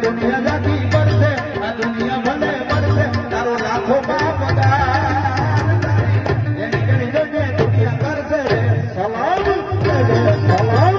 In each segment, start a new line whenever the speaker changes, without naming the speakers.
દુનિયા જાતી પડશે આ દુનિયા ભલે પડશે તારો લાખો બાપ એની ઘણી જગ્યાએ દુનિયા કરશે સલામ સલામ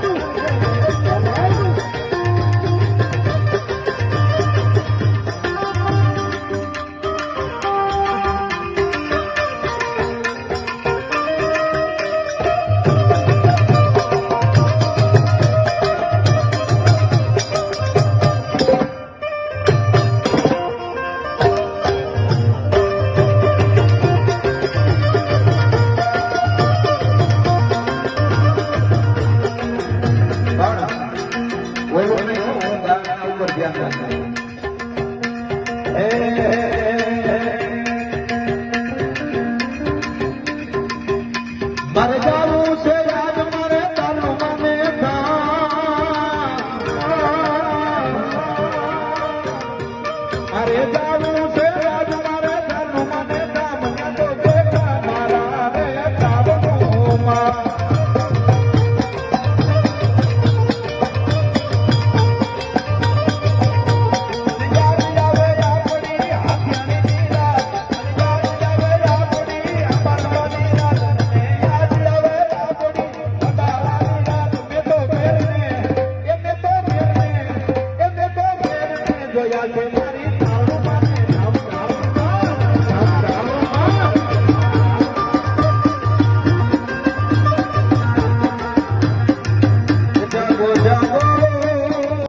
ધ્યાન રાખજો